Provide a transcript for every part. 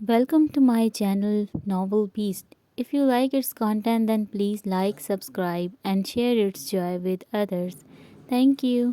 Welcome to my channel Novel Beast. If you like its content, then please like, subscribe, and share its joy with others. Thank you.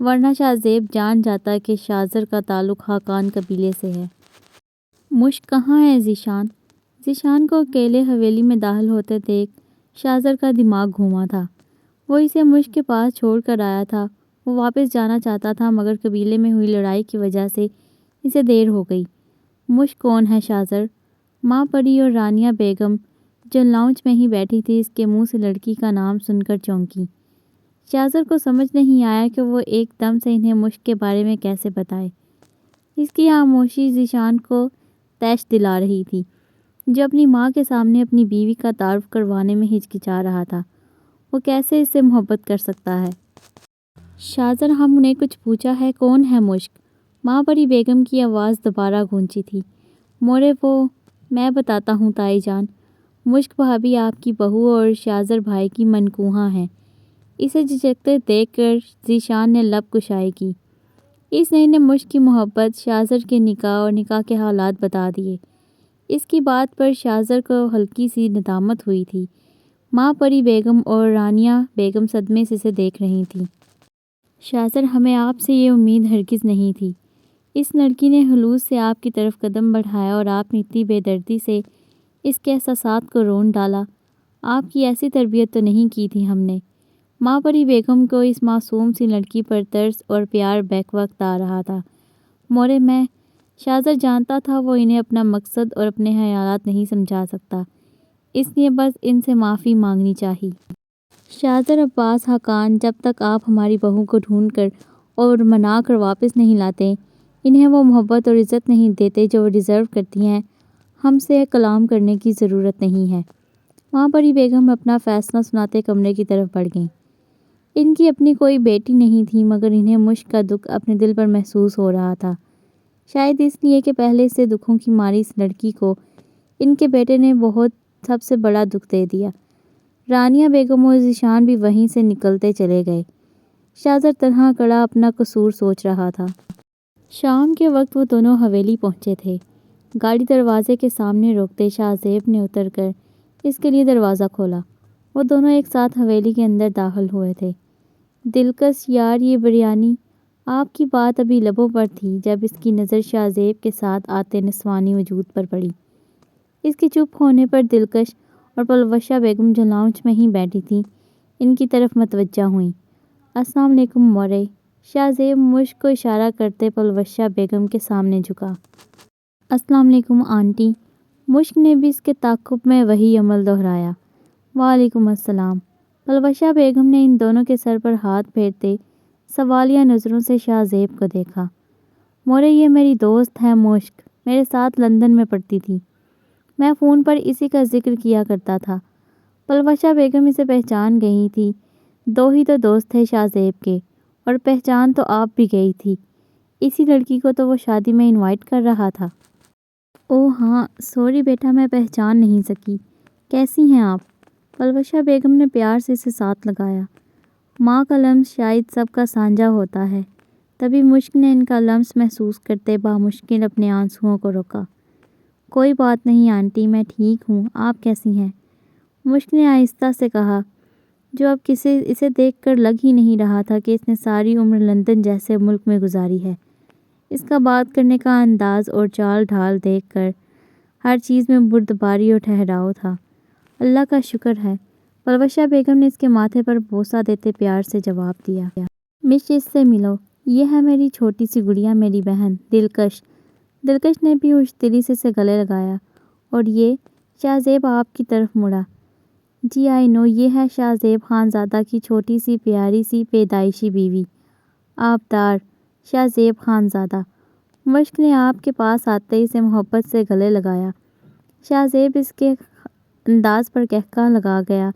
ورنہ شاہ زیب جان جاتا کہ شاہزر کا تعلق خاقان قبیلے سے ہے۔ مشک کہاں ہے ذیشان؟ ذیشان کو اکیلے حویلی میں داخل ہوتے دیکھ شاہزر کا دماغ گھوما تھا۔ وہ اسے مشک کے پاس چھوڑ کر آیا تھا۔ وہ واپس جانا چاہتا تھا مگر قبیلے میں ہوئی لڑائی کی وجہ سے اسے دیر ہو گئی۔ مشک کون ہے شاہزر؟ ماں پری اور رانیہ بیگم جو لاؤنج میں ہی بیٹھی تھی اس کے منہ سے لڑکی کا نام سن کر چونکی۔ شاہزر کو سمجھ نہیں آیا کہ وہ ایک دم سے انہیں مشک کے بارے میں کیسے بتائے۔ اس کی خاموشی ذیشان کو طیش دلا رہی تھی، جو اپنی ماں کے سامنے اپنی بیوی کا تعارف کروانے میں ہچکچا رہا تھا۔ وہ کیسے اس سے محبت کر سکتا ہے؟ شاہزر ہم نے کچھ پوچھا ہے، کون ہے مشک؟ ماں پری بیگم کی آواز دوبارہ گونجی تھی۔ مورے وہ میں بتاتا ہوں تائی جان، مشک بھابھی آپ کی بہو اور شاہزر بھائی کی منکوہاں ہیں۔ اسے جھجکتے دیکھ کر ذیشان نے لب کشائی کی۔ اس نے مشک کی محبت، شاہزر کے نکاح اور نکاح کے حالات بتا دیے۔ اس کی بات پر شاہزر کو ہلکی سی ندامت ہوئی تھی۔ ماں پری بیگم اور رانیہ بیگم صدمے سے اسے دیکھ رہی تھیں۔ شاہزر ہمیں آپ سے یہ امید ہرگز نہیں تھی۔ اس لڑکی نے خلوص سے آپ کی طرف قدم بڑھایا اور آپ نے اتنی بے دردی سے اس کے احساسات کو رون ڈالا۔ آپ کی ایسی تربیت تو نہیں کی تھی ہم نے۔ ماں پری بیگم کو اس معصوم سی لڑکی پر ترس اور پیار بیک وقت آ رہا تھا۔ مورے میں شاہزر جانتا تھا وہ انہیں اپنا مقصد اور اپنے خیالات نہیں سمجھا سکتا، اس لیے بس ان سے معافی مانگنی چاہی۔ شاہزر عباس خاقان، جب تک آپ ہماری بہو کو ڈھونڈ کر اور منا کر واپس نہیں لاتے، انہیں وہ محبت اور عزت نہیں دیتے جو وہ ڈیزرو کرتی ہیں، ہم سے کلام کرنے کی ضرورت نہیں ہے۔ ماں پری بیگم اپنا فیصلہ سناتے کمرے کی طرف بڑھ گئیں۔ ان کی اپنی کوئی بیٹی نہیں تھی مگر انہیں مشک کا دکھ اپنے دل پر محسوس ہو رہا تھا، شاید اس لیے کہ پہلے سے دکھوں کی ماری اس لڑکی کو ان کے بیٹے نے بہت سب سے بڑا دکھ دے دیا۔ رانیہ بیگم اور ذیشان بھی وہیں سے نکلتے چلے گئے۔ شاہزر تنہا کھڑا اپنا قصور سوچ رہا تھا۔ شام کے وقت وہ دونوں حویلی پہنچے تھے۔ گاڑی دروازے کے سامنے روکتے شاہ زیب نے اتر کر اس کے لیے دروازہ کھولا۔ وہ دونوں ایک ساتھ حویلی کے اندر داخل ہوئے تھے۔ دلکش یار یہ بریانی، آپ کی بات ابھی لبوں پر تھی جب اس کی نظر شاہ زیب کے ساتھ آتے نسوانی وجود پر پڑی۔ اس کے چپ ہونے پر دلکش اور پلوشہ بیگم جو لاؤنج میں ہی بیٹھی تھیں ان کی طرف متوجہ ہوئیں۔ السلام علیکم مورے۔ شاہ زیب مشک کو اشارہ کرتے پلوشہ بیگم کے سامنے جھکا۔ السلام علیکم آنٹی۔ مشک نے بھی اس کے تعاقب میں وہی عمل دہرایا۔ وعلیکم السلام۔ پلوشہ بیگم نے ان دونوں کے سر پر ہاتھ پھیرتے سوالیہ نظروں سے شاہ زیب کو دیکھا۔ مورے یہ میری دوست ہے مشک، میرے ساتھ لندن میں پڑھتی تھی، میں فون پر اسی کا ذکر کیا کرتا تھا۔ پلوشہ بیگم اسے پہچان گئی تھی، دو ہی تو دوست تھے شاہ زیب کے، اور پہچان تو آپ بھی گئی تھی، اسی لڑکی کو تو وہ شادی میں انوائٹ کر رہا تھا۔ اوہ ہاں سوری بیٹا، میں پہچان نہیں سکی، کیسی ہیں آپ؟ پلوشہ بیگم نے پیار سے اسے ساتھ لگایا۔ ماں کا لمس شاید سب کا سانجھا ہوتا ہے، تبھی مشک نے ان کا لمس محسوس کرتے بامشکل اپنے آنسوؤں کو روکا۔ کوئی بات نہیں آنٹی، میں ٹھیک ہوں، آپ کیسی ہیں؟ مشک نے آہستہ سے کہا، جو اب اسے دیکھ کر لگ ہی نہیں رہا تھا کہ اس نے ساری عمر لندن جیسے ملک میں گزاری ہے۔ اس کا بات کرنے کا انداز اور چال ڈھال دیکھ کر ہر چیز میں بردباری اور ٹھہراؤ تھا۔ اللہ کا شکر ہے، پلوشہ بیگم نے اس کے ماتھے پر بوسہ دیتے پیار سے جواب دیا۔ مش اس سے ملو، یہ ہے میری چھوٹی سی گڑیا، میری بہن دلکش۔ دلکش نے بھی خوش دلی سے اسے گلے لگایا۔ اور یہ شاہ زیب آپ کی طرف مڑا۔ جی آئی نو، یہ ہے شاہ زیب خانزادہ کی چھوٹی سی پیاری سی پیدائشی بیوی، آبدار شاہ زیب خانزادہ۔ مشک نے آپ کے پاس آتے ہی اسے محبت سے گلے لگایا۔ شاہ زیب اس کے انداز پر قہقہہ لگا گیا،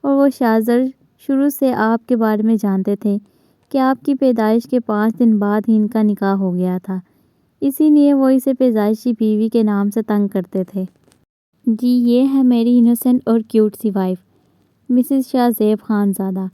اور وہ شاہزر شروع سے آپ کے بارے میں جانتے تھے کہ آپ کی پیدائش کے 5 دن بعد ہی ان کا نکاح ہو گیا تھا، اسی لیے وہ اسے پیدائشی بیوی کے نام سے تنگ کرتے تھے۔ جی یہ ہے میری انوسنٹ اور کیوٹ سی وائف، مسز شاہ زیب خانزادہ۔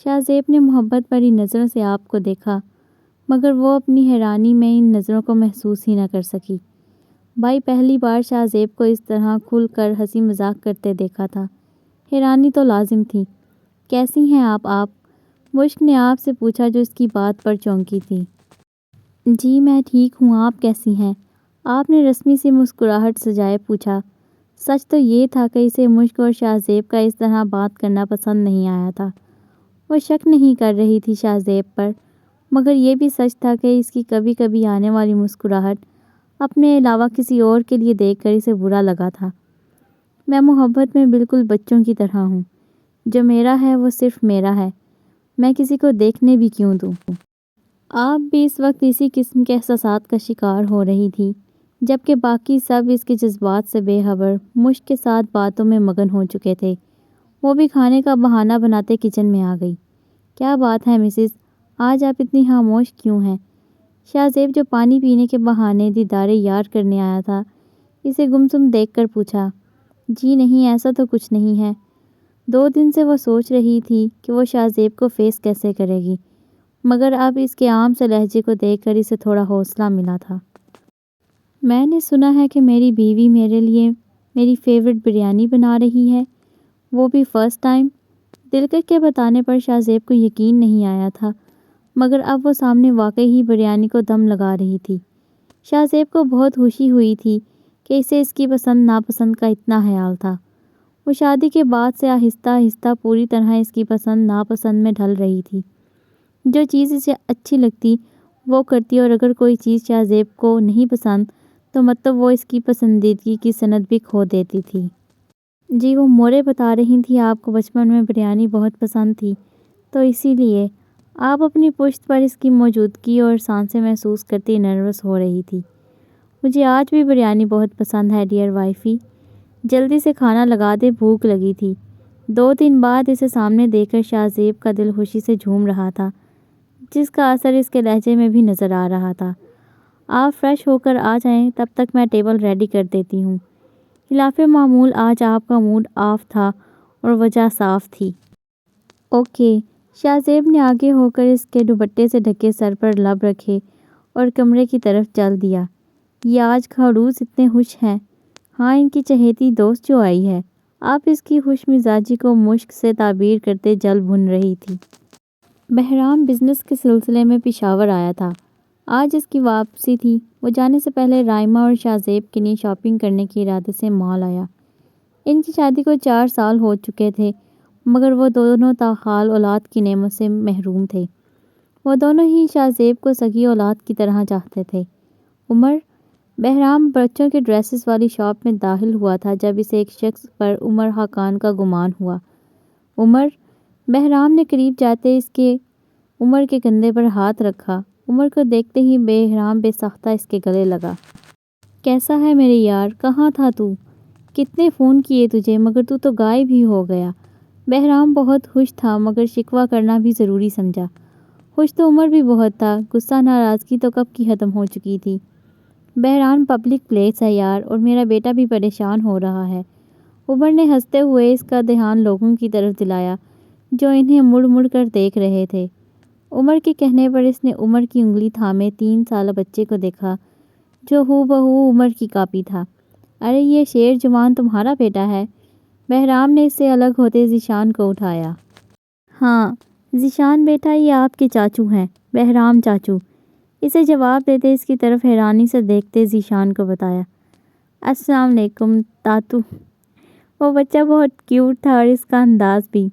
شاہ زیب نے محبت بھری نظروں سے آپ کو دیکھا، مگر وہ اپنی حیرانی میں ان نظروں کو محسوس ہی نہ کر سکی۔ بھائی پہلی بار شاہ زیب کو اس طرح کھل کر ہنسی مذاق کرتے دیکھا تھا۔ حیرانی تو لازم تھی۔ کیسی ہیں آپ؟ مشک نے آپ سے پوچھا جو اس کی بات پر چونکی تھی۔ جی میں ٹھیک ہوں، آپ کیسی ہیں؟ آپ نے رسمی سی مسکراہٹ سجائے پوچھا۔ سچ تو یہ تھا کہ اسے مشک اور شاہ زیب کا اس طرح بات کرنا پسند نہیں آیا تھا۔ وہ شک نہیں کر رہی تھی شاہ زیب پر، مگر یہ بھی سچ تھا کہ اس کی کبھی کبھی آنے والی مسکراہٹ اپنے علاوہ کسی اور کے لیے دیکھ کر اسے برا لگا تھا۔ میں محبت میں بالکل بچوں کی طرح ہوں، جو میرا ہے وہ صرف میرا ہے، میں کسی کو دیکھنے بھی کیوں دوں؟ آپ بھی اس وقت اسی قسم کے احساسات کا شکار ہو رہی تھی، جبکہ باقی سب اس کے جذبات سے بے خبر مشک کے ساتھ باتوں میں مگن ہو چکے تھے۔ وہ بھی کھانے کا بہانہ بناتے کچن میں آ گئی۔ کیا بات ہے مسز، آج آپ اتنی خاموش کیوں ہیں؟ شاہ زیب جو پانی پینے کے بہانے دیدار یار کرنے آیا تھا، اسے گمسم دیکھ کر پوچھا۔ جی نہیں، ایسا تو کچھ نہیں ہے۔ 2 دن سے وہ سوچ رہی تھی کہ وہ شاہ زیب کو فیس کیسے کرے گی، مگر اب اس کے عام سے لہجے کو دیکھ کر اسے تھوڑا حوصلہ ملا تھا۔ میں نے سنا ہے کہ میری بیوی میرے لیے میری فیورٹ بریانی بنا رہی ہے، وہ بھی فرسٹ ٹائم۔ دل کر کے بتانے پر شاہ زیب کو یقین نہیں آیا تھا، مگر اب وہ سامنے واقعی ہی بریانی کو دم لگا رہی تھی۔ شاہ زیب کو بہت خوشی ہوئی تھی کہ اسے اس کی پسند ناپسند کا اتنا خیال تھا۔ وہ شادی کے بعد سے آہستہ آہستہ پوری طرح اس کی پسند ناپسند میں ڈھل رہی تھی۔ جو چیز اسے اچھی لگتی وہ کرتی، اور اگر کوئی چیز شاہ زیب کو نہیں پسند تو مطلب وہ اس کی پسندیدگی کی سند بھی کھو دیتی تھی۔ جی وہ مورے بتا رہی تھی آپ کو بچپن میں بریانی بہت پسند تھی، تو اسی لیے آپ اپنی پشت پر اس کی موجودگی اور سانسیں محسوس کرتی نروس ہو رہی تھی۔ مجھے آج بھی بریانی بہت پسند ہے ڈیئر وائفی، جلدی سے کھانا لگا دے، بھوک لگی تھی۔ 2 دن بعد اسے سامنے دیکھ کر شاہ زیب کا دل خوشی سے جھوم رہا تھا، جس کا اثر اس کے لہجے میں بھی نظر آ رہا تھا۔ آپ فریش ہو کر آ جائیں، تب تک میں ٹیبل ریڈی کر دیتی ہوں۔ خلاف معمول آج آپ کا موڈ آف تھا اور وجہ صاف تھی۔ اوکے، شاہ زیب نے آگے ہو کر اس کے دوپٹے سے ڈھکے سر پر لب رکھے اور کمرے کی طرف چل دیا۔ یہ آج خڑوس اتنے خوش ہیں۔ ہاں، ان کی چہیتی دوست جو آئی ہے۔ آپ اس کی خوش مزاجی کو مشک سے تعبیر کرتے جل بھن رہی تھی۔ بہرام بزنس کے سلسلے میں پشاور آیا تھا، آج اس کی واپسی تھی۔ وہ جانے سے پہلے رائمہ اور شاہ زیب کے لیے شاپنگ کرنے کے ارادے سے مال آیا۔ ان کی شادی کو 4 سال ہو چکے تھے، مگر وہ دونوں تاحال اولاد کی نعمت سے محروم تھے۔ وہ دونوں ہی شاہ زیب کو سگی اولاد کی طرح چاہتے تھے۔ عمر بہرام بچوں کے ڈریسز والی شاپ میں داخل ہوا تھا جب اسے ایک شخص پر عمر خاقان کا گمان ہوا۔ عمر بہرام نے قریب جاتے اس کے عمر کے کندھے پر ہاتھ رکھا۔ عمر کو دیکھتے ہی بہرام بے ساختہ اس کے گلے لگا۔ کیسا ہے میرے یار، کہاں تھا تو؟ کتنے فون کیے تجھے، مگر تو غائب ہی ہو گیا۔ بہرام بہت خوش تھا، مگر شکوہ کرنا بھی ضروری سمجھا۔ خوش تو عمر بھی بہت تھا، غصہ ناراضگی تو کب کی ختم ہو چکی تھی۔ بہرام پبلک پلیس ہے یار، اور میرا بیٹا بھی پریشان ہو رہا ہے۔ عمر نے ہنستے ہوئے اس کا دھیان لوگوں کی طرف دلایا جو انہیں مڑ مڑ کر دیکھ رہے تھے۔ عمر کے کہنے پر اس نے عمر کی انگلی تھامے 3 سالہ بچے کو دیکھا جو ہو بہو عمر کی کاپی تھا۔ ارے یہ شیر جوان تمہارا بیٹا ہے؟ بہرام نے اس سے الگ ہوتے ذیشان کو اٹھایا۔ ہاں ذیشان بیٹا، یہ آپ کے چاچو ہیں، بہرام چاچو۔ اسے جواب دیتے اس کی طرف حیرانی سے دیکھتے ذیشان کو بتایا۔ السلام علیکم تاتو۔ وہ بچہ بہت کیوٹ تھا اور اس کا انداز بھی۔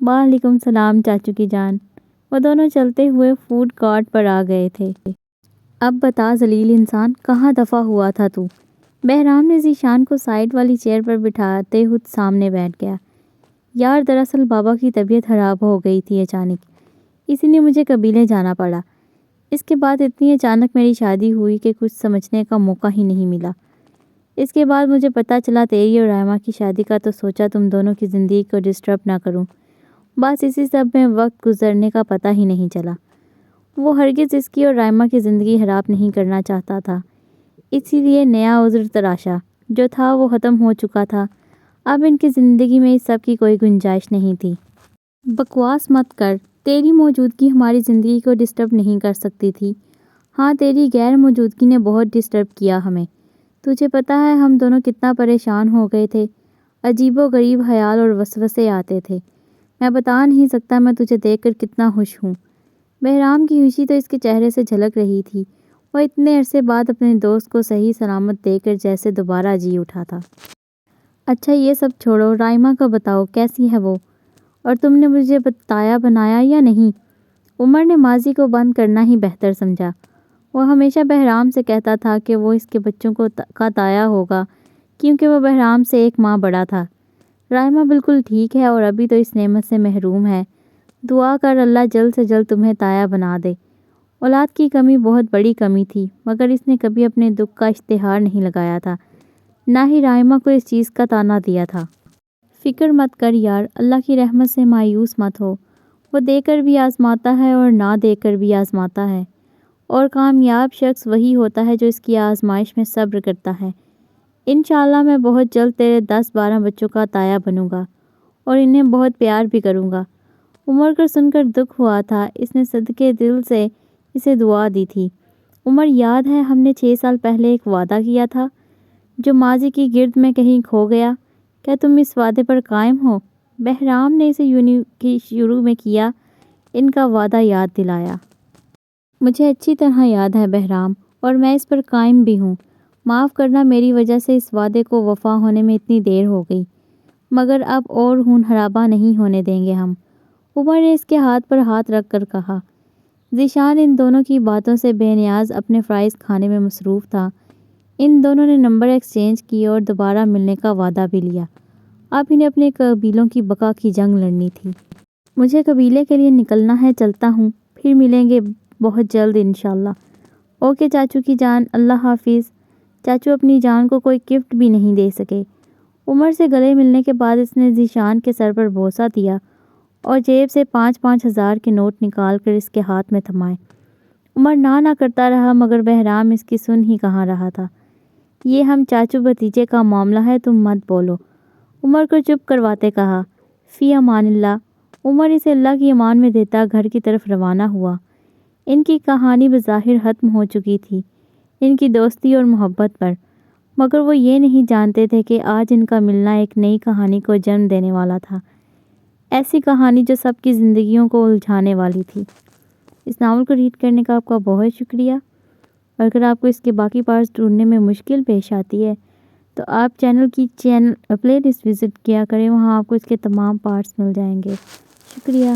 وعلیکم السلام چاچو کی جان۔ وہ دونوں چلتے ہوئے فوڈ کارٹ پر آ گئے تھے۔ اب بتا ذلیل انسان، کہاں دفع ہوا تھا تو؟ بہرام نے ذیشان کو سائیڈ والی چیئر پر بٹھاتے خود سامنے بیٹھ گیا۔ یار دراصل بابا کی طبیعت خراب ہو گئی تھی اچانک، اسی لیے مجھے قبیلے جانا پڑا۔ اس کے بعد اتنی اچانک میری شادی ہوئی کہ کچھ سمجھنے کا موقع ہی نہیں ملا۔ اس کے بعد مجھے پتہ چلا تیری اور رائمہ کی شادی کا، تو سوچا تم دونوں کی زندگی کو ڈسٹرب نہ کروں۔ بس اسی سب میں وقت گزرنے کا پتہ ہی نہیں چلا۔ وہ ہرگز اس کی اور رائمہ کی زندگی خراب نہیں کرنا چاہتا تھا، اسی لیے نیا عذر تراشا۔ جو تھا وہ ختم ہو چکا تھا، اب ان کی زندگی میں اس سب کی کوئی گنجائش نہیں تھی۔ بکواس مت کر، تیری موجودگی ہماری زندگی کو ڈسٹرب نہیں کر سکتی تھی۔ ہاں تیری غیر موجودگی نے بہت ڈسٹرب کیا ہمیں۔ تجھے پتہ ہے ہم دونوں کتنا پریشان ہو گئے تھے، عجیب و غریب خیال اور وسوسے آتے تھے۔ میں بتا نہیں سکتا میں تجھے دیکھ کر کتنا خوش ہوں۔ بہرام کی خوشی تو اس کے چہرے سے جھلک رہی تھی۔ وہ اتنے عرصے بعد اپنے دوست کو صحیح سلامت دیکھ کر جیسے دوبارہ جی اٹھا تھا۔ اچھا یہ سب چھوڑو، رائمہ کا بتاؤ کیسی ہے وہ؟ اور تم نے مجھے بتایا بنایا یا نہیں؟ عمر نے ماضی کو بند کرنا ہی بہتر سمجھا۔ وہ ہمیشہ بہرام سے کہتا تھا کہ وہ اس کے بچوں کا تایا ہوگا کیونکہ وہ بہرام سے ایک ماہ بڑا تھا۔ رائمہ بالکل ٹھیک ہے اور ابھی تو اس نعمت سے محروم ہے۔ دعا کر اللہ جلد سے جلد تمہیں تایا بنا دے۔ اولاد کی کمی بہت بڑی کمی تھی مگر اس نے کبھی اپنے دکھ کا اشتہار نہیں لگایا تھا، نہ ہی رائمہ کو اس چیز کا تانا دیا تھا۔ فکر مت کر یار، اللہ کی رحمت سے مایوس مت ہو۔ وہ دے کر بھی آزماتا ہے اور نہ دے کر بھی آزماتا ہے، اور کامیاب شخص وہی ہوتا ہے جو اس کی آزمائش میں صبر کرتا ہے۔ انشاءاللہ میں بہت جلد تیرے 10-12 بچوں کا تایا بنوں گا اور انہیں بہت پیار بھی کروں گا۔ عمر کو سن کر دکھ ہوا تھا۔ اس نے صدقے دل سے اسے دعا دی تھی۔ عمر یاد ہے ہم نے 6 سال پہلے ایک وعدہ کیا تھا جو ماضی کی گرد میں کہیں کھو گیا، کیا تم اس وعدے پر قائم ہو؟ بہرام نے اسے کی شروع میں کیا ان کا وعدہ یاد دلایا۔ مجھے اچھی طرح یاد ہے بہرام، اور میں اس پر قائم بھی ہوں۔ معاف کرنا، میری وجہ سے اس وعدے کو وفا ہونے میں اتنی دیر ہو گئی، مگر اب اور خون خرابہ نہیں ہونے دیں گے ہم۔ عمر نے اس کے ہاتھ پر ہاتھ رکھ کر کہا۔ ذیشان ان دونوں کی باتوں سے بے نیاز اپنے فرائض کھانے میں مصروف تھا۔ ان دونوں نے نمبر ایکسچینج کیے اور دوبارہ ملنے کا وعدہ بھی لیا۔ اب انہیں اپنے قبیلوں کی بقا کی جنگ لڑنی تھی۔ مجھے قبیلے کے لیے نکلنا ہے، چلتا ہوں، پھر ملیں گے بہت جلد انشاءاللہ۔ اوکے چاچو کی جان، اللہ حافظ۔ چاچو اپنی جان کو کوئی گفٹ بھی نہیں دے سکے۔ عمر سے گلے ملنے کے بعد اس نے ذیشان کے سر پر بوسہ دیا اور جیب سے 5-5 ہزار کے نوٹ نکال کر اس کے ہاتھ میں تھمائے۔ عمر نہ کرتا رہا مگر بہرام اس کی سن ہی کہاں رہا تھا۔ یہ ہم چاچو بھتیجے کا معاملہ ہے، تم مت بولو، عمر کو چپ کرواتے کہا۔ فی امان اللہ۔ عمر اسے اللہ کی امان میں دیتا گھر کی طرف روانہ ہوا۔ ان کی کہانی بظاہر ختم ہو چکی تھی، ان کی دوستی اور محبت پر، مگر وہ یہ نہیں جانتے تھے کہ آج ان کا ملنا ایک نئی کہانی کو جنم دینے والا تھا، ایسی کہانی جو سب کی زندگیوں کو الجھانے والی تھی۔ اس ناول کو ریڈ کرنے کا آپ کا بہت شکریہ، اور اگر آپ کو اس کے باقی پارٹس ڈھونڈنے میں مشکل پیش آتی ہے تو آپ چینل پلے لسٹ وزٹ کیا کریں، وہاں آپ کو اس کے تمام پارٹس مل جائیں گے۔ شکریہ۔